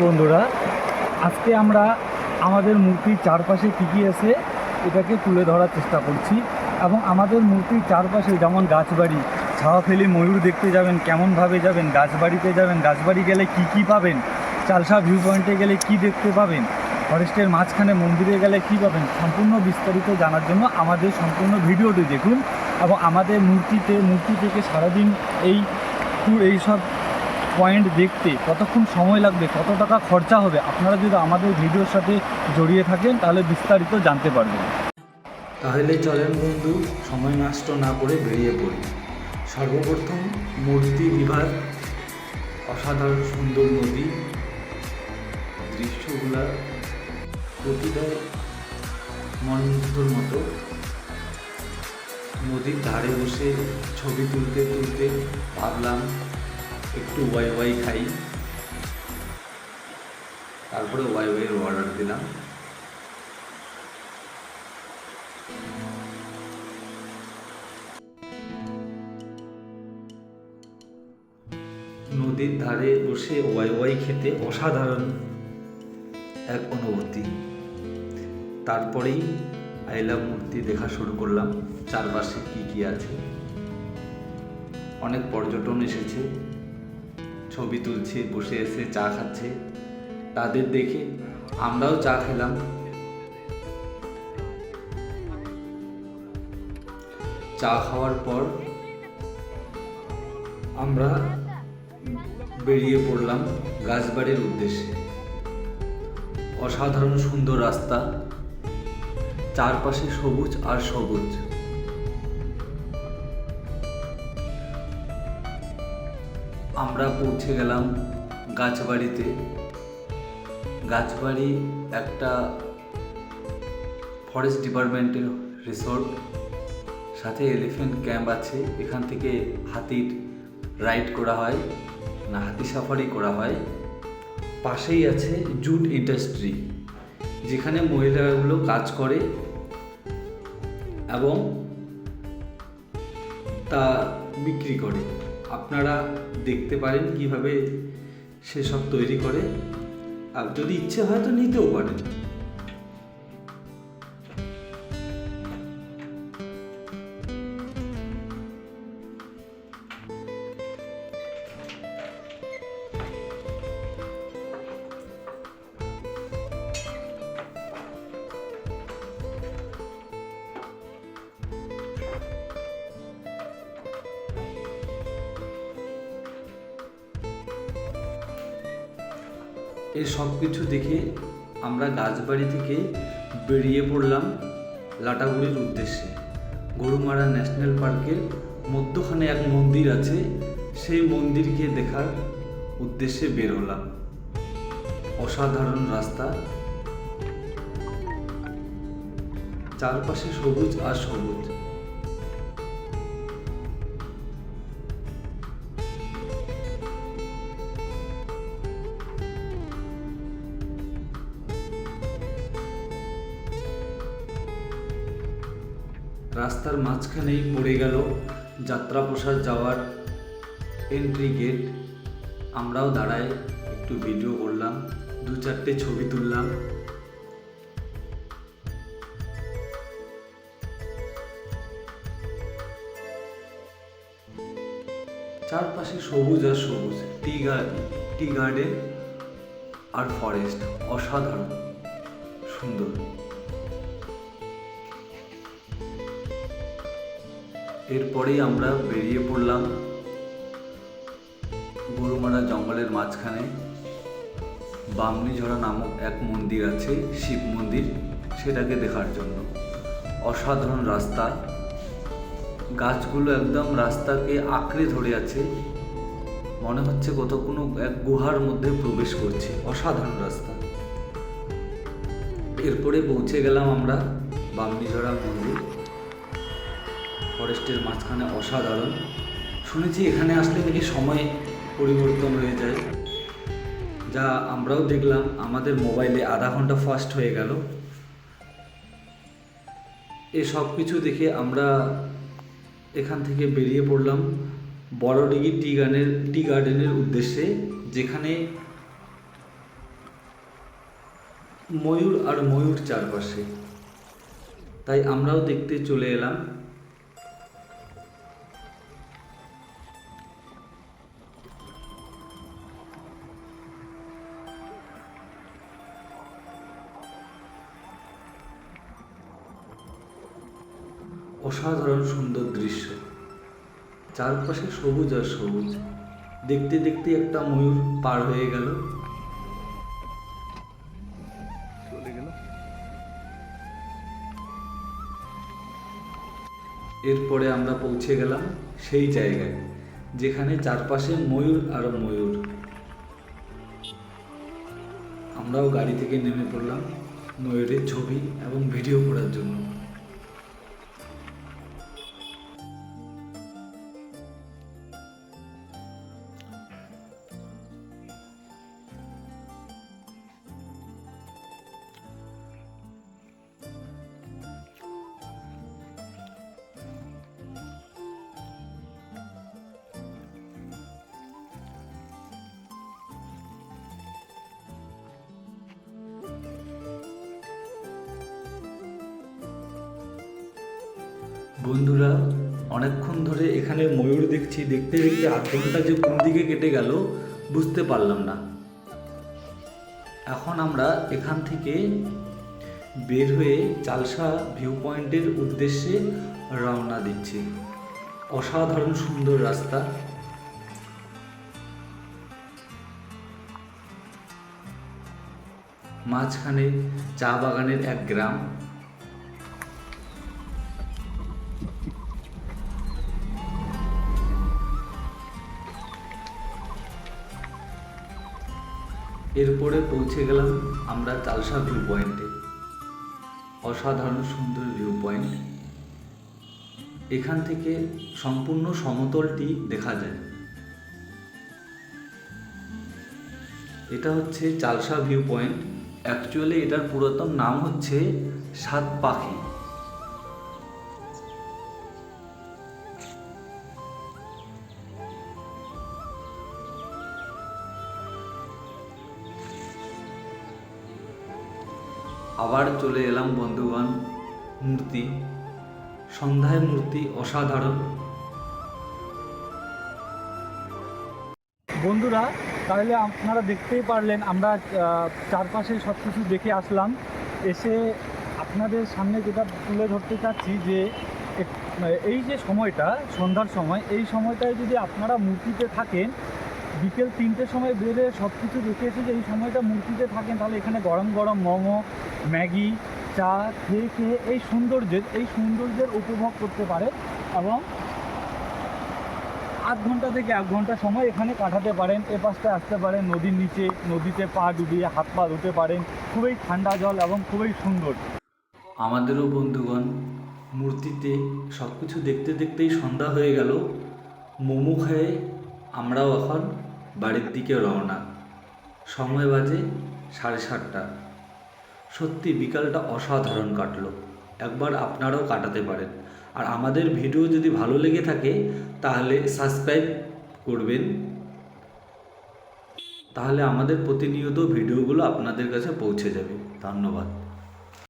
বন্ধুরা, আজকে আমরা আমাদের মূর্তির চারপাশে কী কী আছে এটাকে তুলে ধরার চেষ্টা করছি। এবং আমাদের মূর্তির চারপাশে যেমন গাছবাড়ি, ছাওয়াফেলি ময়ূর দেখতে যাবেন কেমনভাবে যাবেন, গাছবাড়িতে যাবেন, গাছবাড়ি গেলে কি কি পাবেন, চালসা ভিউ পয়েন্টে গেলে কি দেখতে পাবেন, ফরেস্টের মাঝখানে মন্দিরে গেলে কি পাবেন, সম্পূর্ণ বিস্তারিত জানার জন্য আমাদের সম্পূর্ণ ভিডিওটি দেখুন। এবং আমাদের মূর্তি থেকে সারাদিন এই সব পয়েন্ট দেখতে কতক্ষণ সময় লাগবে, কত টাকা খরচা হবে, আপনারা যদি আমাদের ভিডিওর সাথে জড়িয়ে থাকেন তাহলে বিস্তারিত জানতে পারবেন। তাহলে চলেন বন্ধু, সময় নষ্ট না করে বেরিয়ে পড়ি। সর্বপ্রথম মূর্তি বিভাগ, অসাধারণ সুন্দর নদী, দৃশ্যগুলা প্রতিটা মনমুগ্ধর মতো। নদীর ধারে বসে ছবি তুলতে তুলতে ভাবলাম একটু ওয়াই খাই, তারপরে ওয়াইয়ের অর্ডার দিলাম। নদীর ধারে বসে ওয়াই খেতে অসাধারণ এক অনুভূতি। তারপরেই আইলাভ মূর্তি দেখা শুরু করলাম। চারপাশে কি কি আছে, অনেক পর্যটন এসেছে, ছবি তুলছে, বসে এসে চা খাচ্ছে। তাদের দেখে আমরাও চা খেলাম। চা খাওয়ার পর আমরা বেরিয়ে পড়লাম গাছবাড়ির উদ্দেশ্যে। অসাধারণ সুন্দর রাস্তা, চারপাশে সবুজ আর সবুজ। আমরা পৌঁছে গেলাম গাছবাড়িতে। গাছবাড়ি একটা ফরেস্ট ডিপার্টমেন্টের রিসোর্ট, সাথে এলিফ্যান্ট ক্যাম্প আছে। এখান থেকে হাতির রাইড করা হয়, না হাতি সাফারি করা হয়। পাশেই আছে জুট ইন্ডাস্ট্রি, যেখানে মহিলাগুলো কাজ করে এবং তা বিক্রি করে। আপনারা দেখতে পারেন কিভাবে সেসব তৈরি করে, আর যদি ইচ্ছে হয় তো নিতেও পারেন। এই সব কিছু দেখে আমরা গাছবাড়ি থেকে বেরিয়ে পড়লাম লাটাগুড়ির উদ্দেশ্যে। গরুমারা ন্যাশনাল পার্কের মধ্যখানে এক মন্দির আছে, সেই মন্দিরকে দেখার উদ্দেশ্যে বের হলাম। অসাধারণ রাস্তা, চারপাশে সবুজ আর সবুজ। রাস্তার মাঝখানেই পড়ে গেল যাত্রাপ্রসাদ যাওয়ার এন্ট্রি গেট। আমরাও দাঁড়ায় একটু ভিডিও করলাম, 2-4টে ছবি তুললাম। চারপাশে সবুজ আর সবুজ, টি গার্ডেন আর ফরেস্ট, অসাধারণ সুন্দর। এরপরেই আমরা বেরিয়ে পড়লাম গরুমারা জঙ্গলের মাঝখানে। বামনিঝরা নামক এক মন্দির আছে, শিব মন্দির, সেটাকে দেখার জন্য। অসাধারণ রাস্তা, গাছগুলো একদম রাস্তাকে আঁকড়ে ধরে আছে, মনে হচ্ছে কোনো এক গুহার মধ্যে প্রবেশ করছে। অসাধারণ রাস্তা। এরপরে পৌঁছে গেলাম আমরা বামনিঝরা মন্দির, ফরেস্টের মাঝখানে। অসাধারণ। শুনেছি এখানে আসলে নাকি সময় পরিবর্তন হয়ে যায়, যা আমরাও দেখলাম। আমাদের মোবাইলে আধা ঘন্টা ফাস্ট হয়ে গেল। এ সব কিছু দেখে আমরা এখান থেকে বেরিয়ে পড়লাম বড়ডিঘি টি গার্ডেনের উদ্দেশ্যে, যেখানে ময়ূর আর ময়ূর চারপাশে, তাই আমরাও দেখতে চলে এলাম। অসাধারণ সুন্দর দৃশ্য, চারপাশে সবুজ আর সবুজ। দেখতে দেখতে একটা ময়ূর পার হয়ে গেল। এরপরে আমরা পৌঁছে গেলাম সেই জায়গায় যেখানে চারপাশে ময়ূর আর ময়ূর। আমরাও গাড়ি থেকে নেমে পড়লাম ময়ূরের ছবি এবং ভিডিও করার জন্য। বন্ধুরা, অনেকক্ষণ ধরে এখানে ময়ূর দেখছি, দেখতে দেখতে আধ ঘন্টা যে কোন দিকে কেটে গেল বুঝতে পারলাম না। এখন আমরা এখান থেকে বের হয়ে চালসা ভিউ পয়েন্টের উদ্দেশ্যে রওনা দিচ্ছি। অসাধারণ সুন্দর রাস্তা। মাঝখানে চা বাগানের এক গ্রাম। এরপরে পৌঁছে গেলাম আমরা চালসা ভিউ পয়েন্টে। অসাধারণ সুন্দর ভিউ পয়েন্ট। এখান থেকে সম্পূর্ণ সমতলটি দেখা যায়। এটা হচ্ছে চালসা ভিউ পয়েন্ট। অ্যাকচুয়ালি এটার পুরাতন নাম হচ্ছে সাত পাখি। আবার চলে এলাম বন্ধুগণ মূর্তি। সন্ধ্যায় মূর্তি অসাধারণ। বন্ধুরা, তাহলে আপনারা দেখতেই পারলেন আমরা চারপাশে সব কিছু দেখে আসলাম। এসে আপনাদের সামনে যেটা তুলে ধরতে চাচ্ছি যে এই যে সময়টা সন্ধ্যার সময়, এই সময়টায় যদি আপনারা মূর্তিতে থাকেন, বিকেল 3টের সময় বেরে সব কিছু দেখে এসে যে এই সময়টা মূর্তিতে থাকেন, তাহলে এখানে গরম গরম মোমো, ম্যাগি, চা খেয়ে এই সৌন্দর্যের উপভোগ করতে পারেন এবং আধ ঘন্টা থেকে 1 ঘন্টা সময় এখানে কাটাতে পারেন। এ পাশটায় আসতে পারেন নদীর নিচে, নদীতে পা ডুবিয়ে হাত পা ধুতে পারেন। খুবই ঠান্ডা জল এবং খুবই সুন্দর। আমাদেরও বন্ধুগণ মূর্তিতে সব কিছু দেখতে দেখতেই সন্ধ্যা হয়ে গেল। মোমো খেয়ে আমরাও এখন বাড়ির দিকে রওনা। সময় বাজে 7:30। সত্যি বিকালটা অসাধারণ কাটলো। একবার আপনারাও কাটাতে পারেন। আর আমাদের ভিডিও যদি ভালো লেগে থাকে তাহলে সাবস্ক্রাইব করবেন, তাহলে আমাদের প্রতিনিয়ত ভিডিওগুলো আপনাদের কাছে পৌঁছে যাবে। ধন্যবাদ।